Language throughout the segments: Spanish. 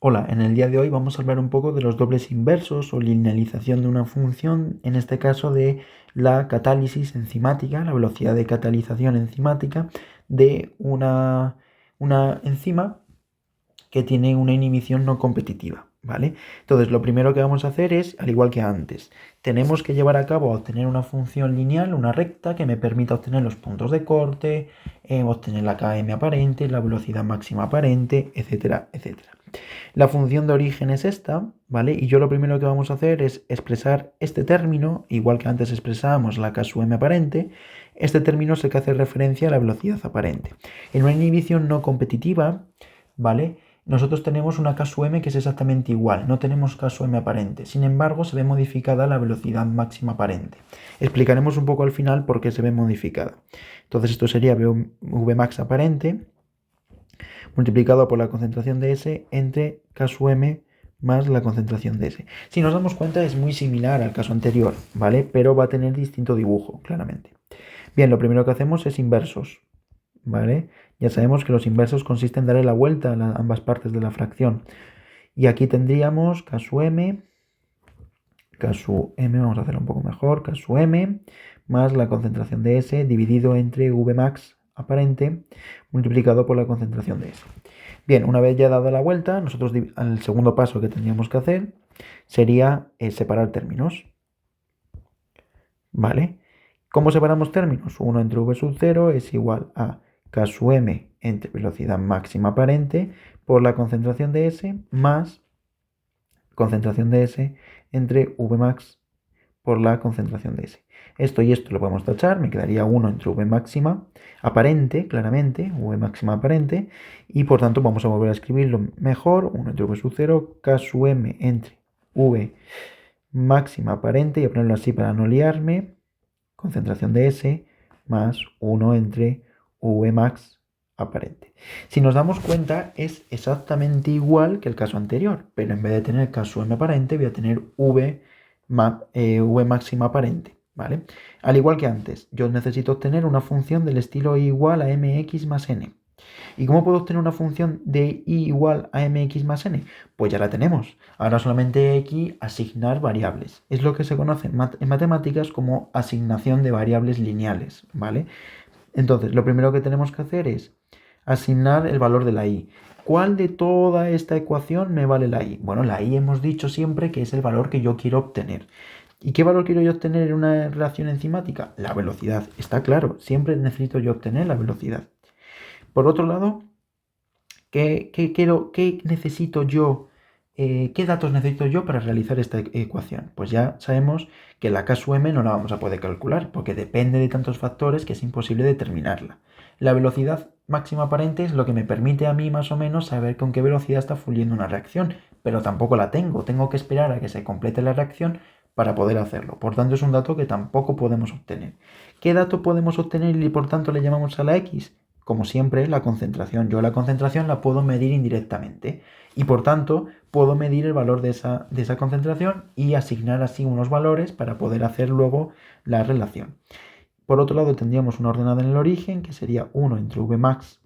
Hola, en el día de hoy vamos a hablar un poco de los dobles inversos o linealización de una función, en este caso de la catálisis enzimática, la velocidad de catalización enzimática de una enzima que tiene una inhibición no competitiva, ¿vale? Entonces, lo primero que vamos a hacer es, al igual que antes, tenemos que llevar a cabo a obtener una función lineal, una recta, que me permita obtener los puntos de corte, obtener la Km aparente, la velocidad máxima aparente, etcétera, etcétera. La función de origen es esta, ¿vale? Y yo lo primero que vamos a hacer es expresar este término, igual que antes expresábamos la K sub m aparente, este término es el que hace referencia a la velocidad aparente. En una inhibición no competitiva, ¿vale? Nosotros tenemos una K sub m que es exactamente igual, no tenemos K sub m aparente. Sin embargo, se ve modificada la velocidad máxima aparente. Explicaremos un poco al final por qué se ve modificada. Entonces esto sería Vmax aparente multiplicado por la concentración de S entre K sub m más la concentración de S. Si nos damos cuenta es muy similar al caso anterior, ¿vale? Pero va a tener distinto dibujo, claramente. Bien, lo primero que hacemos es inversos, ¿vale? Ya sabemos que los inversos consisten en darle la vuelta a ambas partes de la fracción. Y aquí tendríamos K sub m, vamos a hacerlo un poco mejor, K sub m más la concentración de S dividido entre Vmax aparente multiplicado por la concentración de S. Bien, una vez ya dada la vuelta, nosotros el segundo paso que tendríamos que hacer sería separar términos. ¿Vale? ¿Cómo separamos términos? 1 entre v sub 0 es igual a K sub m entre velocidad máxima aparente por la concentración de S más concentración de S entre Vmax por la concentración de S. Esto y esto lo podemos tachar, me quedaría 1 entre V máxima aparente, claramente, V máxima aparente, y por tanto vamos a volver a escribirlo mejor, 1 entre V sub 0, K sub m entre V máxima aparente, y a ponerlo así para no liarme, concentración de S, más 1 entre V max aparente. Si nos damos cuenta, es exactamente igual que el caso anterior, pero en vez de tener K sub m aparente, voy a tener V máxima aparente, ¿vale? Al igual que antes, yo necesito obtener una función del estilo y igual a mx más n. ¿Y cómo puedo obtener una función de y igual a mx más n? Pues ya la tenemos. Ahora solamente hay que asignar variables. Es lo que se conoce en matemáticas como asignación de variables lineales, ¿vale? Entonces, lo primero que tenemos que hacer es asignar el valor de la y. ¿Cuál de toda esta ecuación me vale la y? Bueno, la y hemos dicho siempre que es el valor que yo quiero obtener. ¿Y qué valor quiero yo obtener en una relación enzimática? La velocidad. Está claro, siempre necesito yo obtener la velocidad. Por otro lado, ¿qué necesito yo? ¿Qué datos necesito yo para realizar esta ecuación? Pues ya sabemos que la K sub m no la vamos a poder calcular porque depende de tantos factores que es imposible determinarla. La velocidad máxima aparente es lo que me permite a mí más o menos saber con qué velocidad está fluyendo una reacción, pero tampoco la tengo. Tengo que esperar a que se complete la reacción para poder hacerlo. Por tanto, es un dato que tampoco podemos obtener. ¿Qué dato podemos obtener y por tanto le llamamos a la X? Como siempre, la concentración. Yo la concentración la puedo medir indirectamente y por tanto puedo medir el valor de esa concentración y asignar así unos valores para poder hacer luego la relación. Por otro lado tendríamos una ordenada en el origen que sería 1 entre Vmax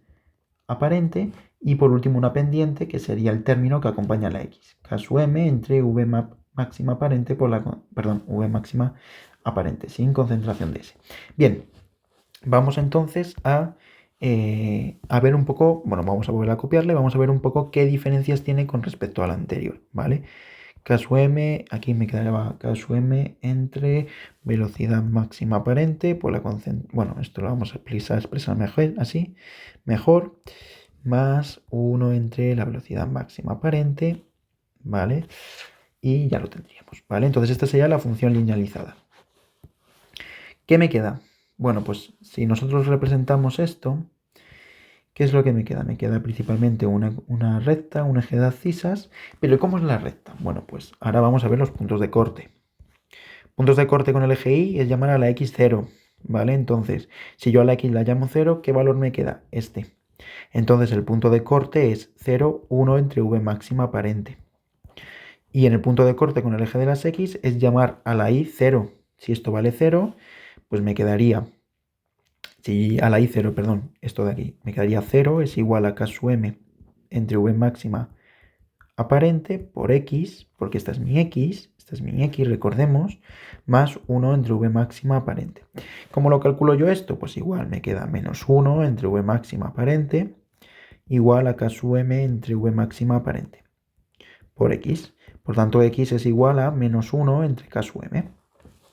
aparente y por último una pendiente que sería el término que acompaña a la X. K sub m entre V máxima aparente por la, perdón, V máxima aparente sin concentración de S. Bien, vamos entonces a ver un poco, bueno, vamos a volver a copiarle, vamos a ver un poco qué diferencias tiene con respecto al anterior, ¿vale? K sub m, aquí me quedaría K sub m entre velocidad máxima aparente por la concentración, bueno, esto lo vamos a expresar mejor, así, mejor, más 1 entre la velocidad máxima aparente, ¿vale? Y ya lo tendríamos, ¿vale? Entonces esta sería la función linealizada. ¿Qué me queda? Bueno, pues si nosotros representamos esto, ¿qué es lo que me queda? Me queda principalmente una recta, un eje de abscisas, pero ¿cómo es la recta? Bueno, pues ahora vamos a ver los puntos de corte. Puntos de corte con el eje Y es llamar a la X 0, ¿vale? Entonces, si yo a la X la llamo 0, ¿qué valor me queda? Este. Entonces el punto de corte es 0, 1 entre V máxima aparente. Y en el punto de corte con el eje de las X es llamar a la Y 0. Si esto vale 0, pues me quedaría, si a la I0, perdón, esto de aquí, me quedaría 0 es igual a K sub m entre V máxima aparente por x, porque esta es mi x, recordemos, más 1 entre v máxima aparente. ¿Cómo lo calculo yo esto? Pues igual me queda menos 1 entre v máxima aparente igual a k sub m entre v máxima aparente por x. Por tanto, x es igual a menos 1 entre k sub m.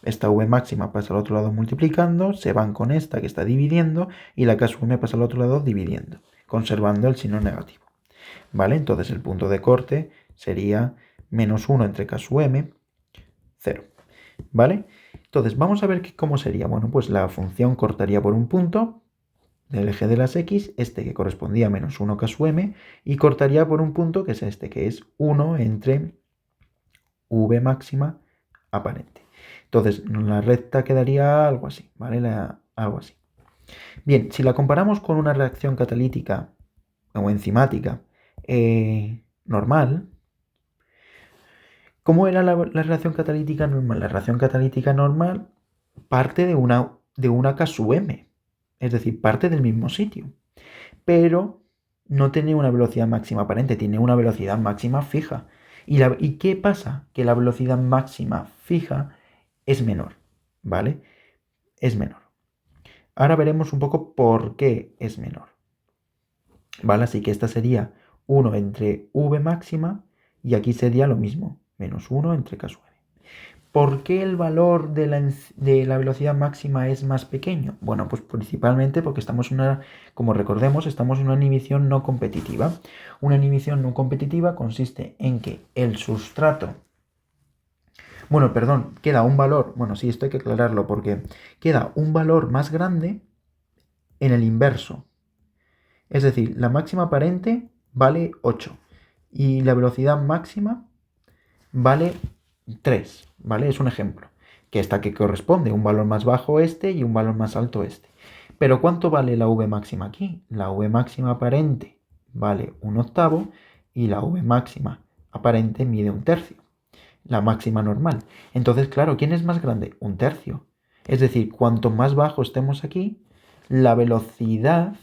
Esta v máxima pasa al otro lado multiplicando, se van con esta que está dividiendo y la k sub m pasa al otro lado dividiendo, conservando el signo negativo. ¿Vale? Entonces el punto de corte sería menos 1 entre k sub m, 0. ¿Vale? Entonces vamos a ver cómo sería. Bueno, pues la función cortaría por un punto del eje de las x, este que correspondía a menos 1 k sub m, y cortaría por un punto que es este, que es 1 entre v máxima aparente. Entonces la recta quedaría algo así, ¿vale? Algo así. Bien, si la comparamos con una reacción catalítica o enzimática normal, ¿cómo era la reacción catalítica normal? La reacción catalítica normal parte de una K sub m, es decir, parte del mismo sitio, pero no tiene una velocidad máxima aparente, tiene una velocidad máxima fija. ¿Y qué pasa? Que la velocidad máxima fija es menor, ¿vale? Es menor. Ahora veremos un poco por qué es menor. ¿Vale? Así que esta sería 1 entre v máxima y aquí sería lo mismo, menos 1 entre k sub m. ¿Por qué el valor de la velocidad máxima es más pequeño? Bueno, pues principalmente porque como recordemos, estamos en una inhibición no competitiva. Una inhibición no competitiva consiste en que el sustrato... Bueno, perdón, queda un valor... Bueno, sí, esto hay que aclararlo porque queda un valor más grande en el inverso. Es decir, la máxima aparente vale 8 y la velocidad máxima vale 3, ¿vale? Es un ejemplo, que corresponde un valor más bajo este y un valor más alto este. Pero ¿cuánto vale la v máxima aquí? La v máxima aparente vale 1/8 y la v máxima aparente mide 1/3, la máxima normal. Entonces, claro, ¿quién es más grande? 1/3. Es decir, cuanto más bajo estemos aquí, la velocidad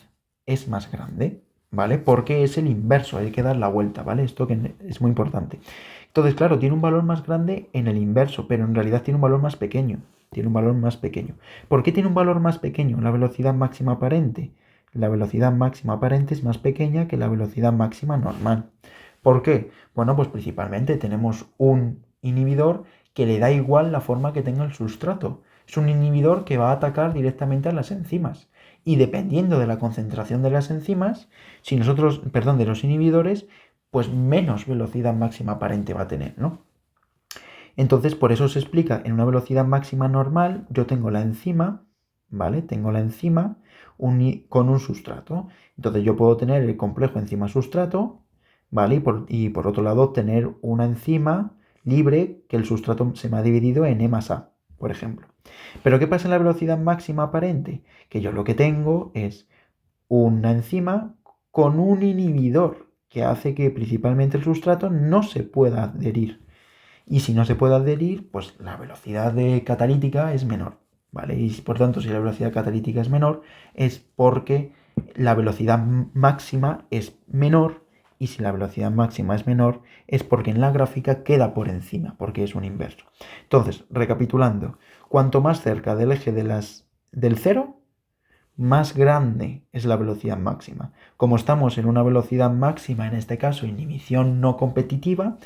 es más grande, ¿vale? Porque es el inverso, hay que dar la vuelta, ¿vale? Esto que es muy importante. Entonces, claro, tiene un valor más grande en el inverso, pero en realidad tiene un valor más pequeño. Tiene un valor más pequeño. ¿Por qué tiene un valor más pequeño la velocidad máxima aparente? La velocidad máxima aparente es más pequeña que la velocidad máxima normal. ¿Por qué? Bueno, pues principalmente tenemos un inhibidor que le da igual la forma que tenga el sustrato. Es un inhibidor que va a atacar directamente a las enzimas. Y dependiendo de la concentración de las enzimas, de los inhibidores, pues menos velocidad máxima aparente va a tener, ¿no? Entonces, por eso se explica, en una velocidad máxima normal, yo tengo la enzima, ¿vale? Tengo la enzima con un sustrato. Entonces yo puedo tener el complejo enzima-sustrato, ¿vale? Y por otro lado, tener una enzima libre que el sustrato se me ha dividido en E más A, por ejemplo. Pero ¿qué pasa en la velocidad máxima aparente? Que yo lo que tengo es una enzima con un inhibidor que hace que principalmente el sustrato no se pueda adherir. Y si no se puede adherir, pues la velocidad catalítica es menor, ¿vale? Y por tanto, si la velocidad catalítica es menor, es porque la velocidad máxima es menor, y si la velocidad máxima es menor, es porque en la gráfica queda por encima, porque es un inverso. Entonces, recapitulando, cuanto más cerca del eje del cero, más grande es la velocidad máxima. Como estamos en una velocidad máxima, en este caso inhibición no competitiva,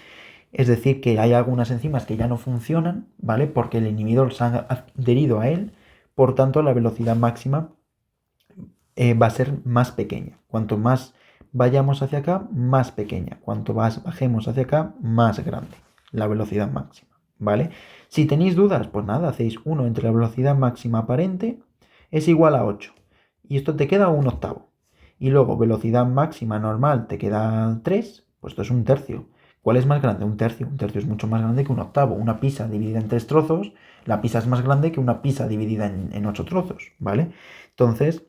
es decir, que hay algunas enzimas que ya no funcionan, ¿vale? Porque el inhibidor se ha adherido a él, por tanto la velocidad máxima va a ser más pequeña. Cuanto más vayamos hacia acá, más pequeña. Cuanto más bajemos hacia acá, más grande la velocidad máxima, ¿vale? Si tenéis dudas, pues nada, hacéis 1 entre la velocidad máxima aparente es igual a 8. Y esto te queda 1/8. Y luego velocidad máxima normal te queda 3, pues esto es 1/3. ¿Cuál es más grande? 1/3. 1/3 es mucho más grande que 1/8. Una pizza dividida en 3 trozos, la pizza es más grande que una pizza dividida en 8 trozos, ¿vale? Entonces,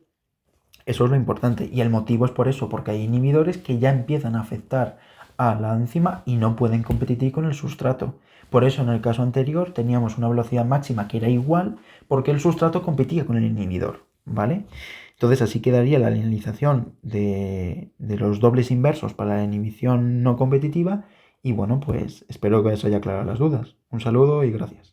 eso es lo importante. Y el motivo es por eso, porque hay inhibidores que ya empiezan a afectar a la enzima y no pueden competir con el sustrato. Por eso en el caso anterior teníamos una velocidad máxima que era igual porque el sustrato competía con el inhibidor, ¿vale? Entonces así quedaría la linealización de los dobles inversos para la inhibición no competitiva y bueno, pues espero que eso haya aclarado las dudas. Un saludo y gracias.